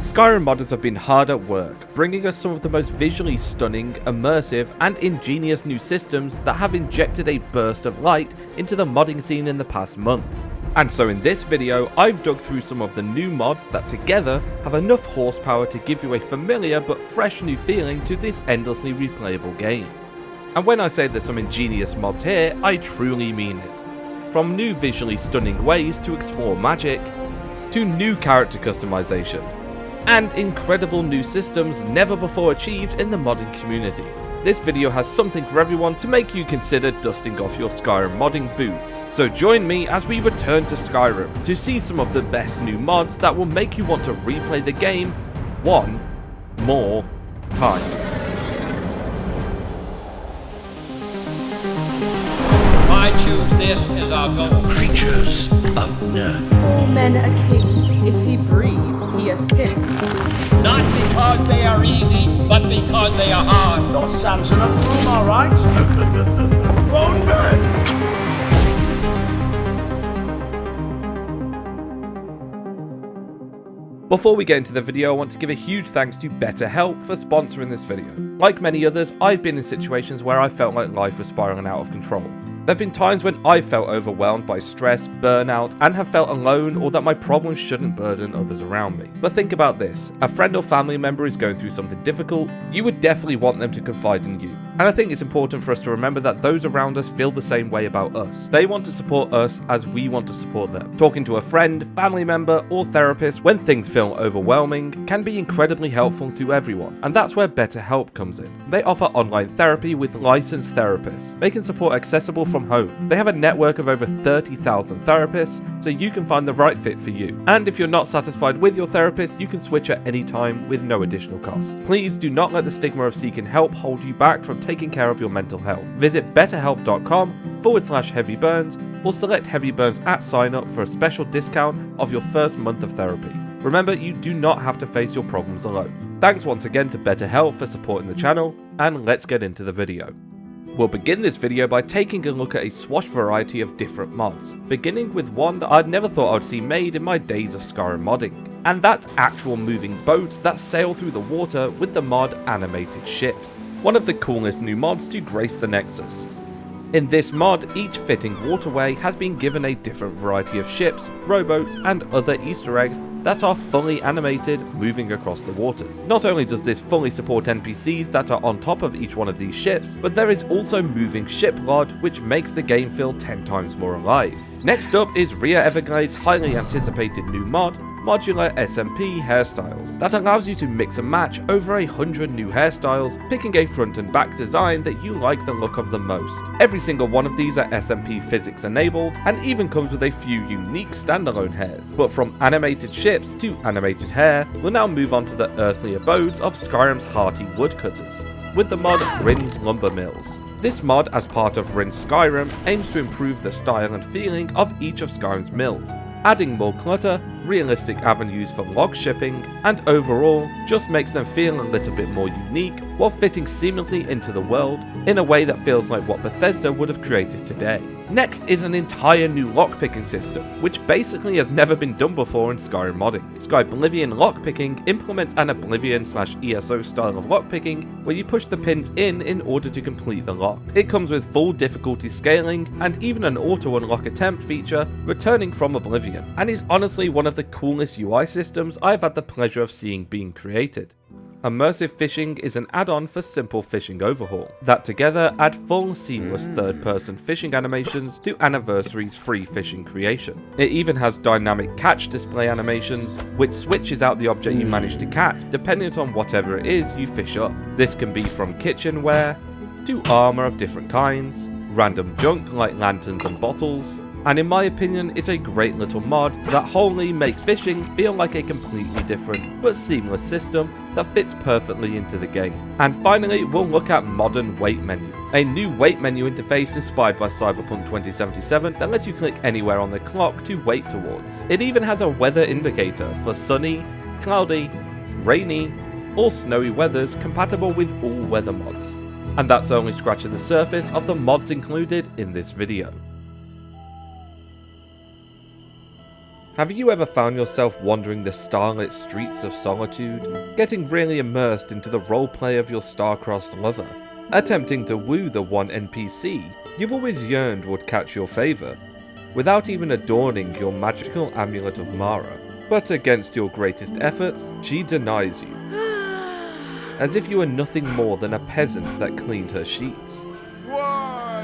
Skyrim modders have been hard at work, bringing us some of the most visually stunning, immersive, and ingenious new systems that have injected a burst of light into the modding scene in the past month. And so in this video, I've dug through some of the new mods that together have enough horsepower to give you a familiar but fresh new feeling to this endlessly replayable game. And when I say there's some ingenious mods here, I truly mean it. From new visually stunning ways to explore magic, to new character customization, and incredible new systems never before achieved in the modding community. This video has something for everyone to make you consider dusting off your Skyrim modding boots. So join me as we return to Skyrim to see some of the best new mods that will make you want to replay the game one more time. I choose this as our goal. Creatures of none. All men are kings. If he breeds, he is sin. Not because they are easy, but because they are hard. Not Samson and Broom, all right? Won't hurt. Before we get into the video, I want to give a huge thanks to BetterHelp for sponsoring this video. Like many others, I've been in situations where I felt like life was spiraling out of control. There have been times when I felt overwhelmed by stress, burnout, and have felt alone or that my problems shouldn't burden others around me. But think about this, a friend or family member is going through something difficult, you would definitely want them to confide in you. And I think it's important for us to remember that those around us feel the same way about us. They want to support us as we want to support them. Talking to a friend, family member, or therapist when things feel overwhelming can be incredibly helpful to everyone. And that's where BetterHelp comes in. They offer online therapy with licensed therapists, making support accessible from home. They have a network of over 30,000 therapists, so you can find the right fit for you. And if you're not satisfied with your therapist, you can switch at any time with no additional cost. Please do not let the stigma of seeking help hold you back from taking care of your mental health. Visit betterhelp.com/heavyburns or select Heavy Burns at sign up for a special discount of your first month of therapy. Remember, you do not have to face your problems alone. Thanks once again to BetterHelp for supporting the channel, and let's get into the video. We'll begin this video by taking a look at a swash variety of different mods, beginning with one that I'd never thought I'd see made in my days of Skyrim modding, and that's actual moving boats that sail through the water with the mod Animated Ships, one of the coolest new mods to grace the Nexus. In this mod, each fitting waterway has been given a different variety of ships, rowboats, and other Easter eggs that are fully animated, moving across the waters. Not only does this fully support NPCs that are on top of each one of these ships, but there is also moving ship lod, which makes the game feel 10 times more alive. Next up is Ria Everglade's highly anticipated new mod, Modular SMP Hairstyles, that allows you to mix and match over 100 new hairstyles, picking a front and back design that you like the look of the most. Every single one of these are SMP physics enabled, and even comes with a few unique standalone hairs. But from animated ships to animated hair, we'll now move on to the earthly abodes of Skyrim's hearty woodcutters, with the mod Ryns Lumbermills. This mod, as part of Ryns Skyrim, aims to improve the style and feeling of each of Skyrim's mills, adding more clutter, realistic avenues for log shipping, and overall just makes them feel a little bit more unique while fitting seamlessly into the world in a way that feels like what Bethesda would have created today. Next is an entire new lockpicking system, which basically has never been done before in Skyrim modding. Skyblivion Lockpicking implements an Oblivion/ESO style of lockpicking where you push the pins in order to complete the lock. It comes with full difficulty scaling and even an auto unlock attempt feature returning from Oblivion, and is honestly one of the coolest UI systems I've had the pleasure of seeing being created. Immersive Fishing is an add-on for simple fishing Overhaul, that together add full seamless third-person fishing animations to Anniversary's free fishing creation. It even has dynamic catch display animations, which switches out the object you manage to catch depending on whatever it is you fish up. This can be from kitchenware, to armor of different kinds, random junk like lanterns and bottles, and in my opinion it's a great little mod that wholly makes fishing feel like a completely different but seamless system that fits perfectly into the game. And finally, we'll look at Modern Wait Menu, a new wait menu interface inspired by Cyberpunk 2077 that lets you click anywhere on the clock to wait towards. It even has a weather indicator for sunny, cloudy, rainy, or snowy weathers compatible with all weather mods. And that's only scratching the surface of the mods included in this video. Have you ever found yourself wandering the starlit streets of solitude, getting really immersed into the roleplay of your star-crossed lover, attempting to woo the one NPC you've always yearned would catch your favour, without even adorning your magical amulet of Mara, but against your greatest efforts, she denies you, as if you were nothing more than a peasant that cleaned her sheets? Why?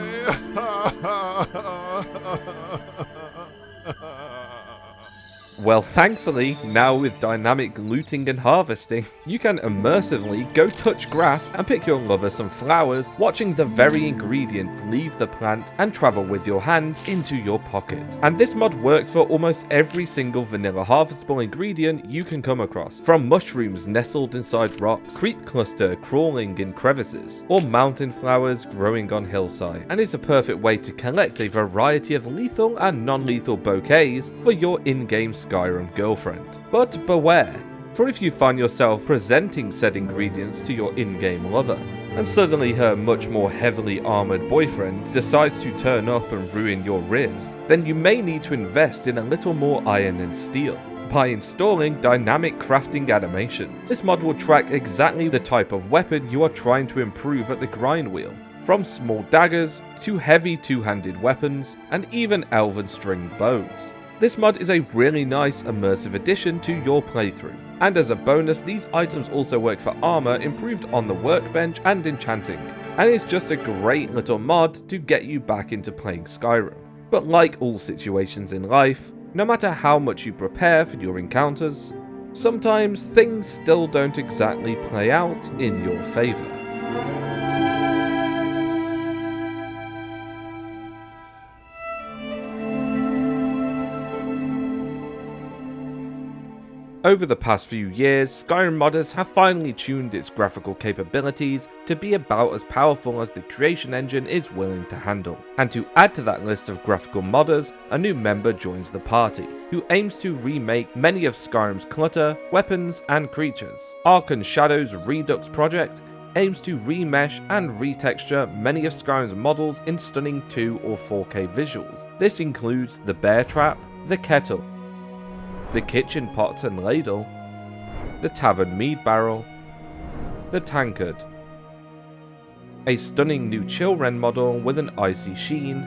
Well, thankfully, now with dynamic looting and harvesting, you can immersively go touch grass and pick your lover some flowers, watching the very ingredient leave the plant and travel with your hand into your pocket. And this mod works for almost every single vanilla harvestable ingredient you can come across, from mushrooms nestled inside rocks, creep cluster crawling in crevices, or mountain flowers growing on hillsides, and is a perfect way to collect a variety of lethal and non-lethal bouquets for your in-game Skyrim girlfriend. But beware, for if you find yourself presenting said ingredients to your in-game lover, and suddenly her much more heavily armoured boyfriend decides to turn up and ruin your Ryns, then you may need to invest in a little more iron and steel by installing dynamic crafting animations. This mod will track exactly the type of weapon you are trying to improve at the grind wheel, from small daggers to heavy two-handed weapons and even elven string bows. This mod is a really nice immersive addition to your playthrough, and as a bonus these items also work for armor improved on the workbench and enchanting, and it's just a great little mod to get you back into playing Skyrim. But like all situations in life, no matter how much you prepare for your encounters, sometimes things still don't exactly play out in your favour. Over the past few years, Skyrim modders have finally tuned its graphical capabilities to be about as powerful as the creation engine is willing to handle. And to add to that list of graphical modders, a new member joins the party, who aims to remake many of Skyrim's clutter, weapons, and creatures. Arkan Shadow's Redux project aims to remesh and retexture many of Skyrim's models in stunning 2 or 4K visuals. This includes the bear trap, the kettle, the kitchen pot and ladle, the tavern mead barrel, the tankard, a stunning new Chilren model with an icy sheen,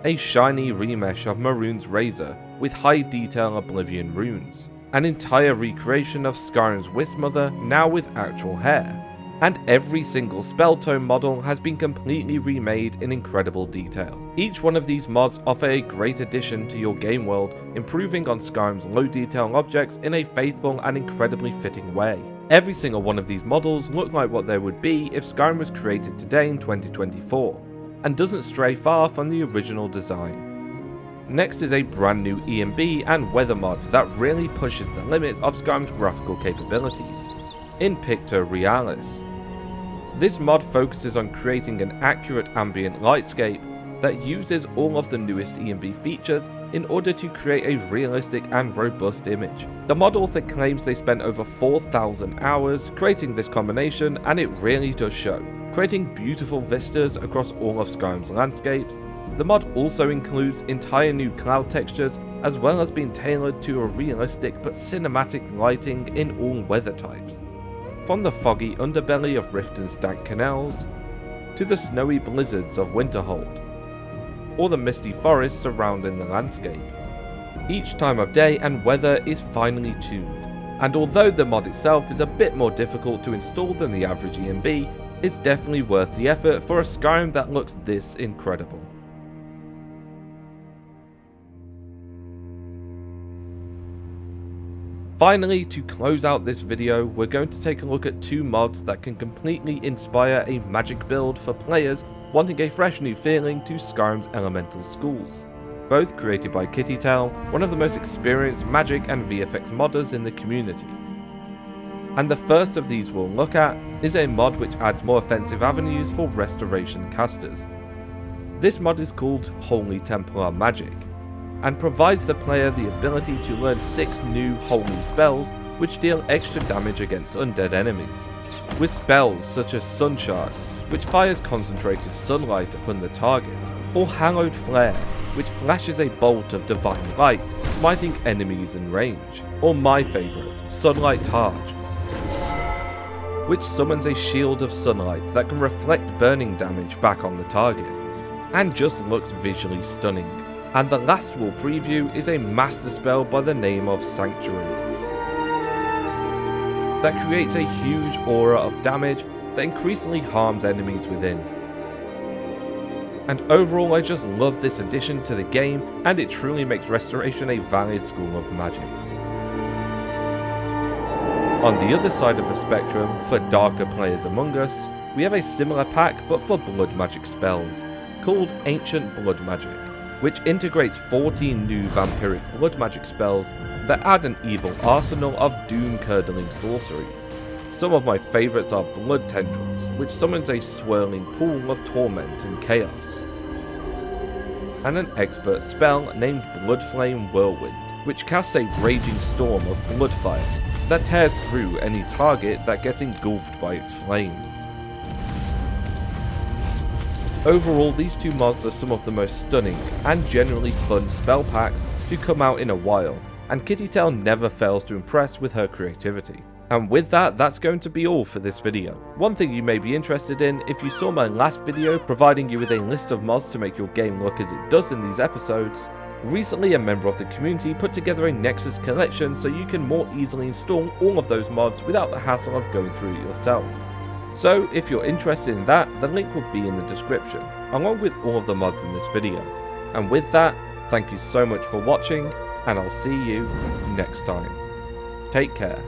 a shiny remesh of Maroon's razor with high detail Oblivion runes, an entire recreation of Skyrim's Wismother now with actual hair, and every single spell tome model has been completely remade in incredible detail. Each one of these mods offer a great addition to your game world, improving on Skyrim's low detail objects in a faithful and incredibly fitting way. Every single one of these models look like what they would be if Skyrim was created today in 2024, and doesn't stray far from the original design. Next is a brand new EMB and weather mod that really pushes the limits of Skyrim's graphical capabilities, in Picta Realis. This mod focuses on creating an accurate ambient lightscape that uses all of the newest EMB features in order to create a realistic and robust image. The mod author claims they spent over 4,000 hours creating this combination, and it really does show, creating beautiful vistas across all of Skyrim's landscapes. The mod also includes entire new cloud textures, as well as being tailored to a realistic but cinematic lighting in all weather types. From the foggy underbelly of Riften's dank canals, to the snowy blizzards of Winterhold, or the misty forests surrounding the landscape. Each time of day and weather is finely tuned, and although the mod itself is a bit more difficult to install than the average EMB, it's definitely worth the effort for a Skyrim that looks this incredible. Finally, to close out this video, we're going to take a look at 2 mods that can completely inspire a magic build for players wanting a fresh new feeling to Skyrim's elemental schools. Both created by Kittytel, one of the most experienced magic and VFX modders in the community. And the first of these we'll look at is a mod which adds more offensive avenues for restoration casters. This mod is called Holy Templar Magic, and provides the player the ability to learn 6 new holy spells which deal extra damage against undead enemies, with spells such as Sun Shards, which fires concentrated sunlight upon the target, or Hallowed Flare, which flashes a bolt of divine light, smiting enemies in range, or my favourite, Sunlight Targe, which summons a shield of sunlight that can reflect burning damage back on the target, and just looks visually stunning. And the last we'll preview is a master spell by the name of Sanctuary, that creates a huge aura of damage that increasingly harms enemies within. And overall, I just love this addition to the game, and it truly makes Restoration a valid school of magic. On the other side of the spectrum, for darker players among us, we have a similar pack but for blood magic spells, called Ancient Blood Magic, which integrates 14 new vampiric blood magic spells that add an evil arsenal of doom-curdling sorceries. Some of my favourites are Blood Tendrils, which summons a swirling pool of torment and chaos, and an expert spell named Bloodflame Whirlwind, which casts a raging storm of bloodfire that tears through any target that gets engulfed by its flames. Overall, these two mods are some of the most stunning and generally fun spell packs to come out in a while, and Kittytail never fails to impress with her creativity. And with that, that's going to be all for this video. One thing you may be interested in, if you saw my last video providing you with a list of mods to make your game look as it does in these episodes, recently a member of the community put together a Nexus collection so you can more easily install all of those mods without the hassle of going through it yourself. So if you're interested in that, the link will be in the description, along with all of the mods in this video. And with that, thank you so much for watching, and I'll see you next time. Take care.